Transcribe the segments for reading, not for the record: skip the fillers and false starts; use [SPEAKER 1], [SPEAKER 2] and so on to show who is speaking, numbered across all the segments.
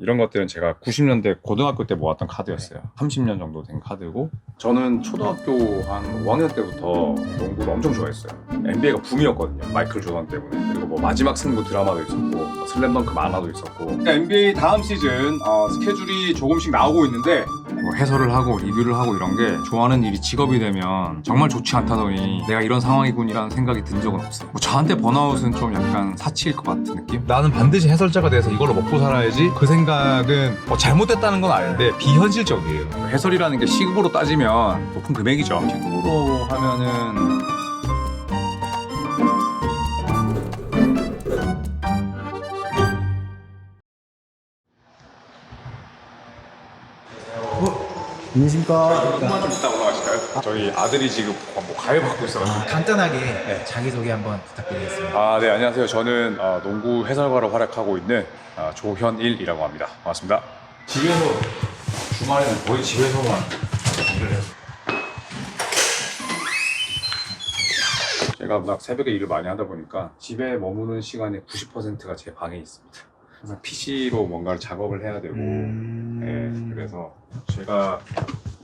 [SPEAKER 1] 이런 것들은 제가 90년대 고등학교 때 모았던 카드였어요. 30년 정도 된 카드고, 저는 초등학교 한 5학년 때부터 농구를 엄청 좋아했어요. NBA가 붐이었거든요. 마이클 조던 때문에. 그리고 뭐 마지막 승부 드라마도 있었고, 뭐 슬램덩크 만화도 있었고. NBA 다음 시즌 스케줄이 조금씩 나오고 있는데, 뭐 해설을 하고 리뷰를 하고 이런 게 좋아하는 일이 직업이 되면 정말 좋지 않다더니 내가 이런 상황이군이라는 생각이 든 적은 없어요. 뭐 저한테 번아웃은 좀 약간 사치일 것 같은 느낌?
[SPEAKER 2] 나는 반드시 해설자가 돼서 이걸로 먹고 살아야지. 그 생각은 잘못됐다는 건 아닌데 비현실적이에요.
[SPEAKER 1] 해설이라는 게 시급으로 따지면 높은 금액이죠. 시급으로 하면은
[SPEAKER 3] 안녕하십니까.
[SPEAKER 1] 조금만 좀 이따 올라가실까요? 저희 아들이 지금 뭐 과외 받고 있어가지고.
[SPEAKER 3] 간단하게 자기소개 한번 부탁드리겠습니다.
[SPEAKER 1] 네, 안녕하세요. 저는 농구 해설가로 활약하고 있는 조현일이라고 합니다. 반갑습니다. 집에서 주말에는 거의 집에서만 일을 해서. 제가 워낙 새벽에 일을 많이 하다 보니까 집에 머무는 시간의 90%가 제 방에 있습니다. 항상 PC로 뭔가를 작업을 해야 되고, 그래서 제가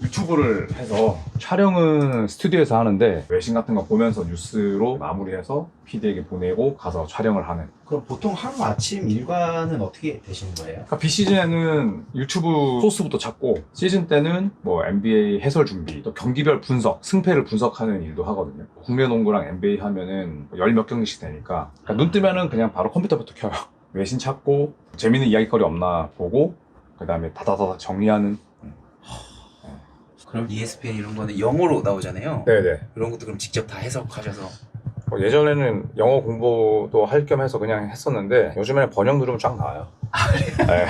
[SPEAKER 1] 유튜브를 해서 촬영은 스튜디오에서 하는데 외신 같은 거 보면서 뉴스로 마무리해서 PD에게 보내고 가서 촬영을 하는.
[SPEAKER 3] 그럼 보통 하루 아침 일과는 어떻게 되시는 거예요?
[SPEAKER 1] 그러니까 비시즌에는 유튜브 소스부터 찾고, 시즌 때는 뭐 NBA 해설 준비, 또 경기별 분석, 승패를 분석하는 일도 하거든요. 국내 농구랑 NBA 하면은 열 몇 경기씩 되니까, 그러니까 눈 뜨면은 그냥 바로 컴퓨터부터 켜요. 외신 찾고 재밌는 이야기거리 없나 보고, 그 다음에 다다다다 정리하는.
[SPEAKER 3] 그럼 ESPN 이런 거는 영어로 나오잖아요.
[SPEAKER 1] 네네.
[SPEAKER 3] 그런 것도 그럼 직접 다 해석하셔서.
[SPEAKER 1] 예전에는 영어 공부도 할 겸 해서 그냥 했었는데, 요즘에는 번역 누르면 쫙 나와요. 네.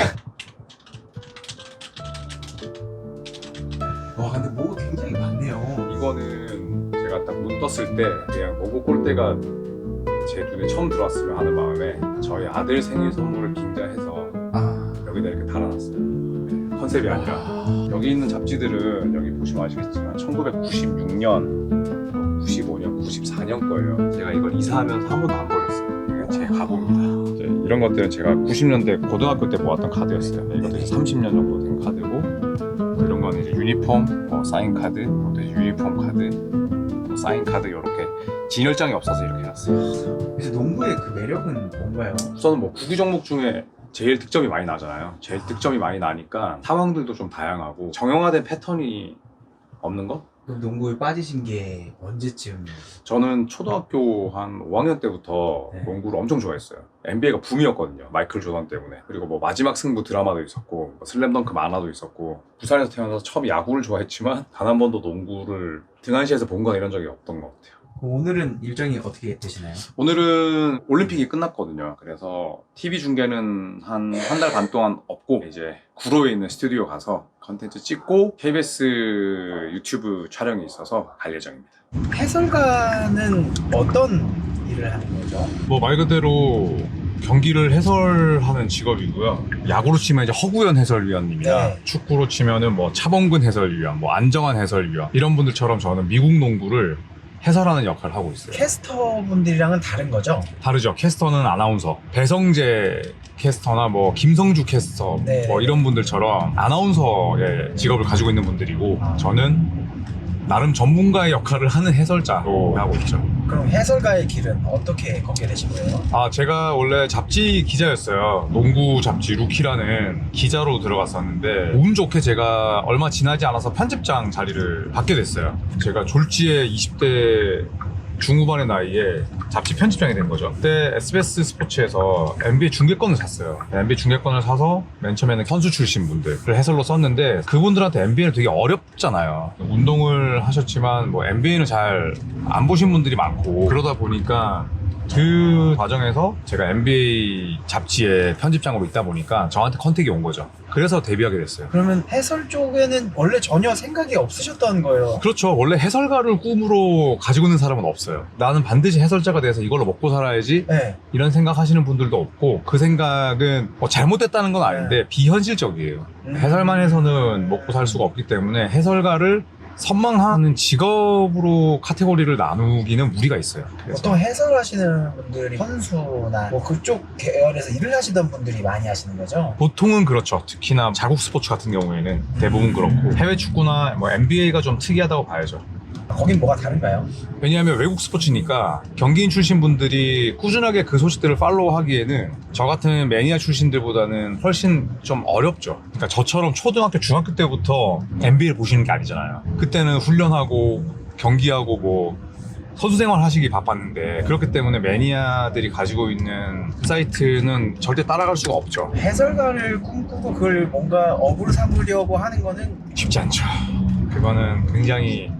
[SPEAKER 3] 와, 근데 뭐가 굉장히 많네요.
[SPEAKER 1] 이거는 제가 딱 눈 떴을 때 그냥 농구 골대가 제 눈에 처음 들어왔으면 하는 마음에 저희 아들 생일 선물을 긴자해서 여기다 이렇게 달아놨어요. 네, 컨셉이 아니라. 여기 있는 잡지들은 여기 보시면 아시겠지만 1996년, 95년, 94년 거예요. 제가 이걸 이사하면서 한 번도 안 버렸어요. 이게 제 가보입니다. 이제 이런 것들은 제가 90년대 고등학교 때 모았던 카드였어요. 이것도 이제 30년 정도 된 카드고, 이런 거는 이제 유니폼, 사인 카드, 이것도 이제 유니폼 카드, 사인 카드, 이렇게 진열장이 없어서 이렇게 해놨어요.
[SPEAKER 3] 그래서 농구의 그 매력은 뭔가요?
[SPEAKER 1] 우선은 뭐 구기 종목 중에 제일 득점이 많이 나잖아요. 제일 득점이 많이 나니까 상황들도 좀 다양하고 정형화된 패턴이 없는 것?
[SPEAKER 3] 그럼 농구에 빠지신 게 언제쯤?
[SPEAKER 1] 저는 초등학교 한 5학년 때부터 농구를 엄청 좋아했어요. NBA가 붐이었거든요. 마이클 조던 때문에. 그리고 뭐 마지막 승부 드라마도 있었고, 뭐 슬램덩크 만화도 있었고, 부산에서 태어나서 처음 야구를 좋아했지만 단 한 번도 농구를 등한시에서 본 거나 이런 적이 없던 것 같아요.
[SPEAKER 3] 오늘은 일정이 어떻게 되시나요?
[SPEAKER 1] 오늘은 올림픽이 끝났거든요. 그래서 TV 중계는 한 달 반 동안 없고, 이제 구로에 있는 스튜디오 가서 컨텐츠 찍고 KBS 유튜브 촬영이 있어서 갈 예정입니다.
[SPEAKER 3] 해설가는 어떤 일을 하는 거죠?
[SPEAKER 2] 뭐 말 그대로 경기를 해설하는 직업이고요. 야구로 치면 이제 허구현 해설위원님이나
[SPEAKER 3] 네.
[SPEAKER 2] 축구로 치면은 뭐 차범근 해설위원, 뭐 안정환 해설위원, 이런 분들처럼 저는 미국 농구를 해설하는 역할을 하고 있어요.
[SPEAKER 3] 캐스터분들이랑은 다른 거죠?
[SPEAKER 2] 다르죠. 캐스터는 아나운서, 배성재 캐스터나 뭐 김성주 캐스터,
[SPEAKER 3] 네.
[SPEAKER 2] 뭐 이런 분들처럼 아나운서의 직업을 가지고 있는 분들이고, 저는 나름 전문가의 역할을 하는 해설자로 하고 있죠.
[SPEAKER 3] 그럼 해설가의 길은 어떻게 걷게 되신 거예요?
[SPEAKER 2] 제가 원래 잡지 기자였어요. 농구 잡지 루키라는 기자로 들어갔었는데, 운 좋게 제가 얼마 지나지 않아서 편집장 자리를 받게 됐어요. 제가 졸지에 20대 중후반의 나이에 잡지 편집장이 된 거죠. 그때 SBS 스포츠에서 NBA 중계권을 샀어요. NBA 중계권을 사서 맨 처음에는 선수 출신 분들을 해설로 썼는데, 그분들한테 NBA는 되게 어렵잖아요. 운동을 하셨지만 뭐 NBA는 잘 안 보신 분들이 많고, 그러다 보니까 그 과정에서 제가 NBA 잡지의 편집장으로 있다 보니까 저한테 컨택이 온 거죠. 그래서 데뷔하게 됐어요.
[SPEAKER 3] 그러면 해설 쪽에는 원래 전혀 생각이 없으셨던 거예요?
[SPEAKER 2] 그렇죠. 원래 해설가를 꿈으로 가지고 있는 사람은 없어요. 나는 반드시 해설자가 돼서 이걸로 먹고 살아야지,
[SPEAKER 3] 네.
[SPEAKER 2] 이런 생각 하시는 분들도 없고, 그 생각은 잘못됐다는 건 아닌데 비현실적이에요. 해설만 해서는 먹고 살 수가 없기 때문에 해설가를 선망하는 직업으로 카테고리를 나누기는 무리가 있어요. 그래서
[SPEAKER 3] 보통 해설하시는 분들이 선수나 뭐 그쪽 계열에서 일을 하시던 분들이 많이 하시는 거죠?
[SPEAKER 2] 보통은 그렇죠. 특히나 자국 스포츠 같은 경우에는 대부분 그렇고 해외 축구나 뭐 NBA가 좀 특이하다고 봐야죠.
[SPEAKER 3] 거긴 뭐가 다른가요?
[SPEAKER 2] 왜냐하면 외국 스포츠니까 경기인 출신 분들이 꾸준하게 그 소식들을 팔로우하기에는 저 같은 매니아 출신들보다는 훨씬 좀 어렵죠. 그러니까 저처럼 초등학교, 중학교 때부터 NBA를 보시는 게 아니잖아요. 그때는 훈련하고 경기하고 뭐 선수 생활 하시기 바빴는데 그렇기 때문에 매니아들이 가지고 있는 사이트는 절대 따라갈 수가 없죠.
[SPEAKER 3] 해설가를 꿈꾸고 그걸 뭔가 업으로 삼으려고 하는 거는
[SPEAKER 2] 쉽지 않죠. 그거는 굉장히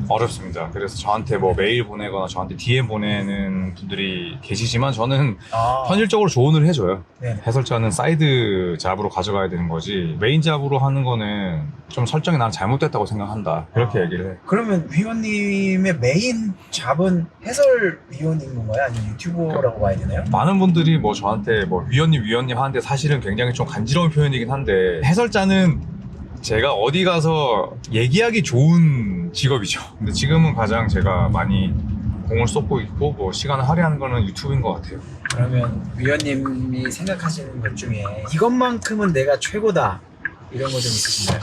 [SPEAKER 2] 어렵습니다. 그래서 저한테 뭐 메일 보내거나 저한테 DM 보내는 분들이 계시지만 저는 현실적으로 조언을 해줘요.
[SPEAKER 3] 네.
[SPEAKER 2] 해설자는 사이드 잡으로 가져가야 되는 거지 메인 잡으로 하는 거는 좀 설정이 난 잘못됐다고 생각한다. 그렇게 얘기를 해.
[SPEAKER 3] 그러면 위원님의 메인 잡은 해설위원인 건가요? 아니면 유튜버라고 봐야 되나요?
[SPEAKER 2] 많은 분들이 뭐 저한테 뭐 위원님 하는데 사실은 굉장히 좀 간지러운 표현이긴 한데 해설자는 제가 어디 가서 얘기하기 좋은 직업이죠. 근데 지금은 가장 제가 많이 공을 쏟고 있고 뭐 시간을 할애하는 거는 유튜브인 것 같아요.
[SPEAKER 3] 그러면 위원님이 생각하시는 것 중에 이것만큼은 내가 최고다 이런 거 좀 있으신가요?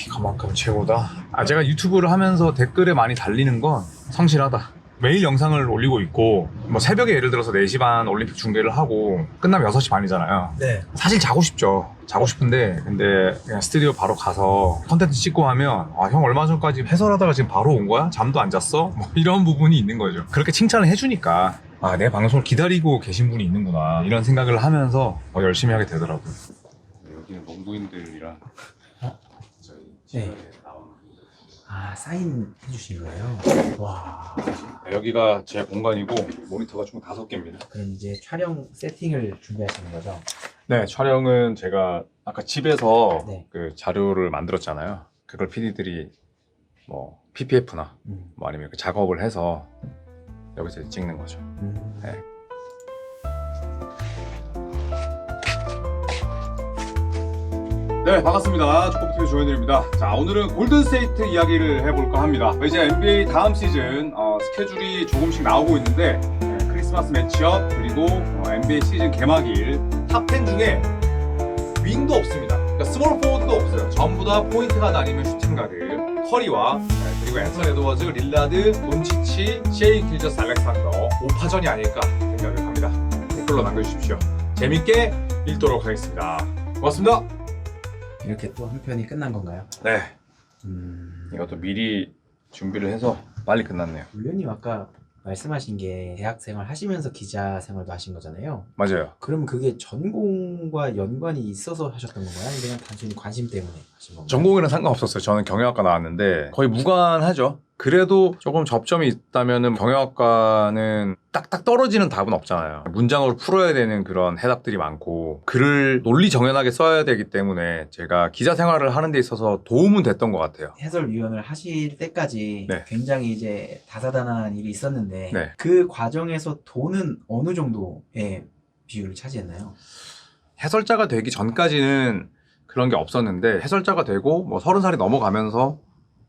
[SPEAKER 2] 이거만큼 최고다. 제가 유튜브를 하면서 댓글에 많이 달리는 건 성실하다. 매일 영상을 올리고 있고 뭐 새벽에 예를 들어서 4시 반 올림픽 중계를 하고 끝나면 6시 반이잖아요.
[SPEAKER 3] 네.
[SPEAKER 2] 사실 자고 싶죠. 자고 싶은데 근데 그냥 스튜디오 바로 가서 컨텐츠 찍고 하면 형 얼마 전까지 해설하다가 지금 바로 온 거야? 잠도 안 잤어? 뭐 이런 부분이 있는 거죠. 그렇게 칭찬을 해주니까 내 방송을 기다리고 계신 분이 있는구나 이런 생각을 하면서 열심히 하게 되더라고요.
[SPEAKER 1] 여기는 농구인들이랑 저희
[SPEAKER 3] 네.
[SPEAKER 1] 채널에 나오는
[SPEAKER 3] 사인 해주신 거예요? 와.
[SPEAKER 1] 여기가 제 공간이고 모니터가 총 5개입니다.
[SPEAKER 3] 그럼 이제 촬영 세팅을 준비하시는 거죠?
[SPEAKER 1] 네, 촬영은 제가 아까 집에서
[SPEAKER 3] 네.
[SPEAKER 1] 그 자료를 만들었잖아요. 그걸 PD들이 뭐 PPF나 뭐 아니면 그 작업을 해서 여기서 찍는 거죠. 네. 네, 반갑습니다. 축구TV 조현일입니다. 자, 오늘은 골든스테이트 이야기를 해볼까 합니다. 이제 NBA 다음 시즌 스케줄이 조금씩 나오고 있는데 크리스마스 매치업 그리고 NBA 시즌 개막일 탑10 중에 윙도 없습니다. 그러니까 스몰 포워드도 없어요. 전부 다 포인트가 나뉘면 슈팅 가드 커리와 그리고 앤서니 에드워즈, 릴라드, 돈치치, 셰이 길저스 알렉산더 5파전이 아닐까 생각을 합니다. 댓글로 남겨주십시오. 재밌게 읽도록 하겠습니다. 고맙습니다.
[SPEAKER 3] 이렇게 또 한 편이 끝난 건가요?
[SPEAKER 1] 네. 이것도 미리 준비를 해서 빨리 끝났네요.
[SPEAKER 3] 위원님 아까 말씀하신 게 대학 생활 하시면서 기자 생활도 하신 거잖아요.
[SPEAKER 1] 맞아요.
[SPEAKER 3] 그러면 그게 전공과 연관이 있어서 하셨던 건가요? 아니면 그냥 단순히 관심 때문에 하신 건가요?
[SPEAKER 1] 전공이랑 상관없었어요. 저는 경영학과 나왔는데 거의 무관하죠. 그래도 조금 접점이 있다면은 경영학과는 딱딱 떨어지는 답은 없잖아요. 문장으로 풀어야 되는 그런 해답들이 많고 글을 논리 정연하게 써야 되기 때문에 제가 기자 생활을 하는 데 있어서 도움은 됐던 것 같아요.
[SPEAKER 3] 해설위원을 하실 때까지
[SPEAKER 1] 네.
[SPEAKER 3] 굉장히 이제 다사다난한 일이 있었는데
[SPEAKER 1] 네.
[SPEAKER 3] 그 과정에서 돈은 어느 정도의 비율을 차지했나요?
[SPEAKER 1] 해설자가 되기 전까지는 그런 게 없었는데 해설자가 되고 뭐 30살이 넘어가면서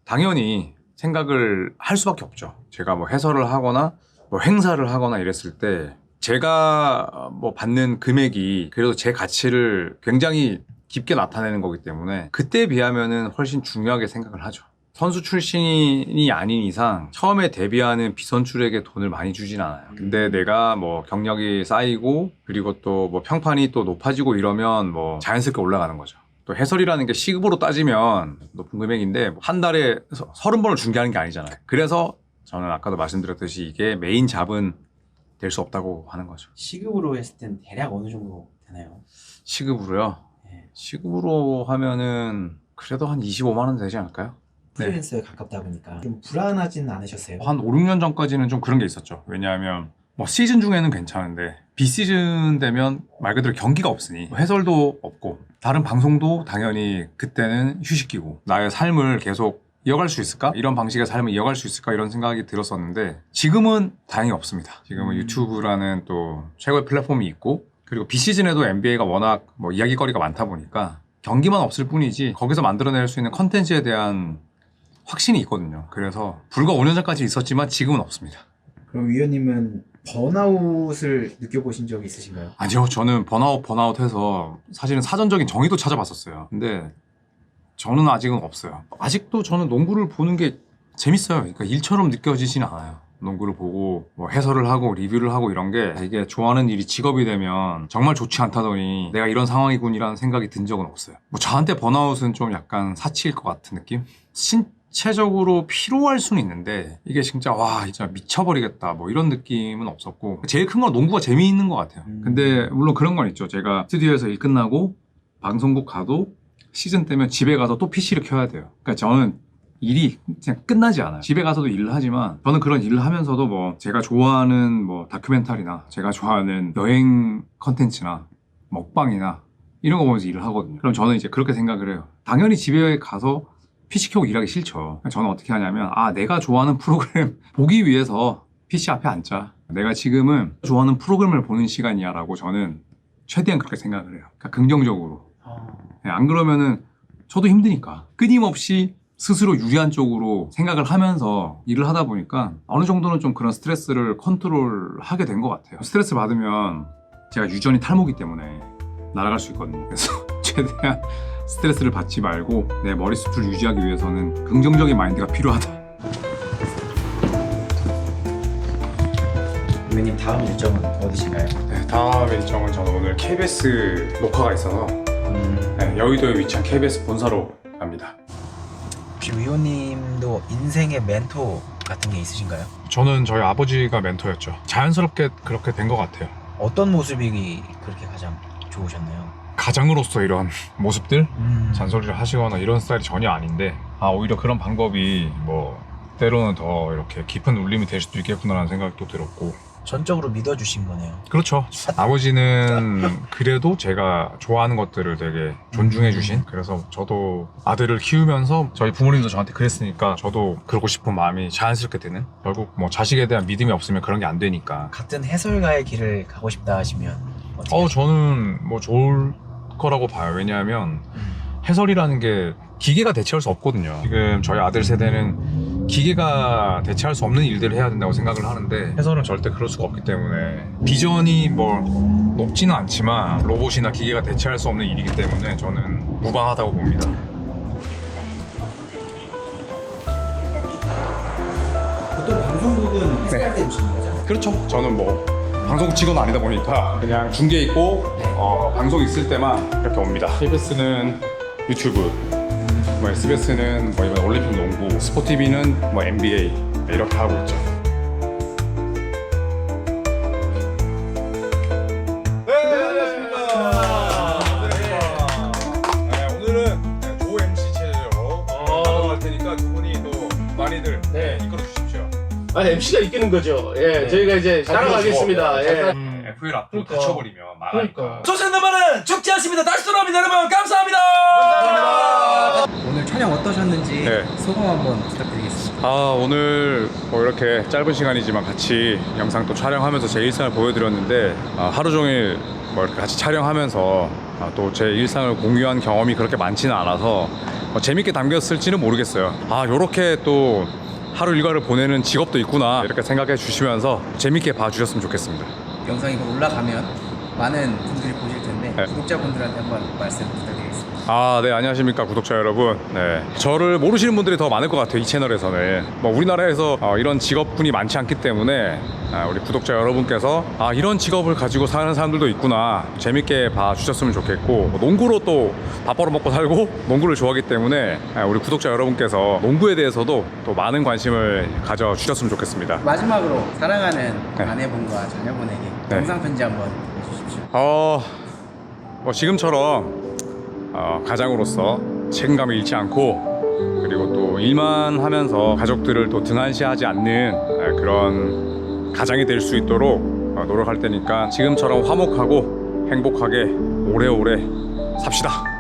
[SPEAKER 1] 당연히 생각을 할 수밖에 없죠. 제가 뭐 해설을 하거나 뭐 행사를 하거나 이랬을 때 제가 뭐 받는 금액이 그래도 제 가치를 굉장히 깊게 나타내는 거기 때문에 그때에 비하면은 훨씬 중요하게 생각을 하죠. 선수 출신이 아닌 이상 처음에 데뷔하는 비선출에게 돈을 많이 주진 않아요. 근데 내가 뭐 경력이 쌓이고 그리고 또 뭐 평판이 또 높아지고 이러면 뭐 자연스럽게 올라가는 거죠. 또 해설이라는 게 시급으로 따지면 높은 금액인데 한 달에 30번을 중계하는 게 아니잖아요. 그래서 저는 아까도 말씀드렸듯이 이게 메인 잡은 될 수 없다고 하는 거죠.
[SPEAKER 3] 시급으로 했을 땐 대략 어느 정도 되나요?
[SPEAKER 1] 시급으로요?
[SPEAKER 3] 네.
[SPEAKER 1] 시급으로 하면은 그래도 한 25만 원 되지 않을까요?
[SPEAKER 3] 프리랜서에 가깝다 보니까 좀 불안하진 않으셨어요?
[SPEAKER 1] 한 5, 6년 전까지는 좀 그런 게 있었죠. 왜냐하면 뭐 시즌 중에는 괜찮은데 비시즌 되면 말 그대로 경기가 없으니 해설도 없고 다른 방송도 당연히 그때는 휴식기고 나의 삶을 계속 이어갈 수 있을까? 이런 방식의 삶을 이어갈 수 있을까? 이런 생각이 들었었는데 지금은 다행히 없습니다. 지금은 유튜브라는 또 최고의 플랫폼이 있고 그리고 비시즌에도 NBA가 워낙 뭐 이야기거리가 많다 보니까 경기만 없을 뿐이지 거기서 만들어낼 수 있는 컨텐츠에 대한 확신이 있거든요. 그래서 불과 5년 전까지 있었지만 지금은 없습니다.
[SPEAKER 3] 그럼 위원님은 번아웃을 느껴보신 적이 있으신가요?
[SPEAKER 1] 아니요, 저는 번아웃 해서 사실은 사전적인 정의도 찾아봤었어요. 근데 저는 아직은 없어요. 아직도 저는 농구를 보는 게 재밌어요. 그러니까 일처럼 느껴지지는 않아요. 농구를 보고 뭐 해설을 하고 리뷰를 하고 이런 게 이게 좋아하는 일이 직업이 되면 정말 좋지 않다더니 내가 이런 상황이군이라는 생각이 든 적은 없어요. 뭐 저한테 번아웃은 좀 약간 사치일 것 같은 느낌? 신체적으로 피로할 수는 있는데 이게 진짜 와 진짜 미쳐버리겠다 뭐 이런 느낌은 없었고 제일 큰 건 농구가 재미있는 것 같아요. 근데 물론 그런 건 있죠. 제가 스튜디오에서 일 끝나고 방송국 가도 시즌 때면 집에 가서 또 PC를 켜야 돼요. 그러니까 저는 일이 그냥 끝나지 않아요. 집에 가서도 일을 하지만 저는 그런 일을 하면서도 뭐 제가 좋아하는 뭐 다큐멘터리나 제가 좋아하는 여행 컨텐츠나 먹방이나 이런 거 보면서 일을 하거든요. 그럼 저는 이제 그렇게 생각을 해요. 당연히 집에 가서 PC 켜고 일하기 싫죠. 저는 어떻게 하냐면 내가 좋아하는 프로그램 보기 위해서 PC 앞에 앉자. 내가 지금은 좋아하는 프로그램을 보는 시간이야 라고 저는 최대한 그렇게 생각을 해요. 그러니까 긍정적으로. 안 그러면은 저도 힘드니까 끊임없이 스스로 유리한 쪽으로 생각을 하면서 일을 하다 보니까 어느 정도는 좀 그런 스트레스를 컨트롤하게 된 것 같아요. 스트레스 받으면 제가 유전이 탈모기 때문에 날아갈 수 있거든요. 그래서 최대한 스트레스를 받지 말고 내 머릿수를 유지하기 위해서는 긍정적인 마인드가 필요하다.
[SPEAKER 3] 위원님 다음 일정은 어디신가요?
[SPEAKER 1] 네, 다음 일정은 저는 오늘 KBS 녹화가 있어서 여의도에 위치한 KBS 본사로 갑니다.
[SPEAKER 3] 혹시 위원님도 인생의 멘토 같은 게 있으신가요?
[SPEAKER 2] 저는 저희 아버지가 멘토였죠. 자연스럽게 그렇게 된 것 같아요.
[SPEAKER 3] 어떤 모습이 그렇게 가장 좋으셨나요?
[SPEAKER 2] 가장으로서 이런 모습들 잔소리를 하시거나 이런 스타일이 전혀 아닌데 오히려 그런 방법이 뭐 때로는 더 이렇게 깊은 울림이 될 수도 있겠구나라는 생각도 들었고
[SPEAKER 3] 전적으로 믿어주신 거네요.
[SPEAKER 2] 그렇죠. 아버지는 그래도 제가 좋아하는 것들을 되게 존중해 주신 그래서 저도 아들을 키우면서 저희 부모님도 저한테 그랬으니까 저도 그러고 싶은 마음이 자연스럽게 드는 결국 뭐 자식에 대한 믿음이 없으면 그런 게 안 되니까
[SPEAKER 3] 같은 해설가의 길을 가고 싶다 하시면 어떻게 하실까요?
[SPEAKER 2] 저는 뭐 좋을 거라고 봐요. 왜냐하면 해설이라는 게 기계가 대체할 수 없거든요. 지금 저희 아들 세대는 기계가 대체할 수 없는 일들을 해야 된다고 생각을 하는데 해설은 절대 그럴 수가 없기 때문에 비전이 뭐 높지는 않지만 로봇이나 기계가 대체할 수 없는 일이기 때문에 저는 무방하다고 봅니다.
[SPEAKER 3] 보통 방송국은 해설할 때 오시는 거죠?
[SPEAKER 1] 그렇죠. 저는 뭐 방송 직원 아니다 보니까 그냥 중계 있고 방송 있을 때만 이렇게 옵니다. KBS는 유튜브, 뭐 SBS는 뭐 이번 올림픽 농구, 스포티비는 뭐 NBA 이렇게 하고 있죠. 오늘은 조 MC 체제로 가져갈 테니까 두 분이 또 많이들 이끌어 주십시오.
[SPEAKER 4] MC가 이끄는 거죠. 예, 저희가 이제 따라가겠습니다. 예.
[SPEAKER 1] FL 앞으로 다쳐버리면 망하니까.
[SPEAKER 5] 조선남아는 죽지 않습니다. 다시 돌아옵니다. 여러분 감사합니다.
[SPEAKER 3] 오늘 촬영 어떠셨는지 소감 한번 부탁드리겠습니다.
[SPEAKER 1] 오늘 뭐 이렇게 짧은 시간이지만 같이 영상 또 촬영하면서 제 일상을 보여드렸는데 하루 종일 뭐 이렇게 같이 촬영하면서 또 제 일상을 공유한 경험이 그렇게 많지는 않아서 재밌게 담겼을지는 모르겠어요. 요렇게 또 하루 일과를 보내는 직업도 있구나 이렇게 생각해 주시면서 재밌게 봐주셨으면 좋겠습니다.
[SPEAKER 6] 영상이 곧 올라가면 많은 분들이 보실 텐데 구독자분들한테 한번 말씀 부탁드리겠습니다.
[SPEAKER 1] 네, 안녕하십니까 구독자 여러분. 저를 모르시는 분들이 더 많을 것 같아요. 이 채널에서는 뭐 우리나라에서 이런 직업군이 많지 않기 때문에 우리 구독자 여러분께서 이런 직업을 가지고 사는 사람들도 있구나 재밌게 봐주셨으면 좋겠고 농구로 또 밥 벌어먹고 살고 농구를 좋아하기 때문에 우리 구독자 여러분께서 농구에 대해서도 또 많은 관심을 가져주셨으면 좋겠습니다.
[SPEAKER 6] 마지막으로 사랑하는 아내분과 자녀분에게 영상 편지 한번 해주십시오.
[SPEAKER 1] 뭐 지금처럼 가장으로서 책임감을 잃지 않고 그리고 또 일만 하면서 가족들을 또 등한시하지 않는 그런 가장이 될 수 있도록 노력할 테니까 지금처럼 화목하고 행복하게 오래오래 삽시다.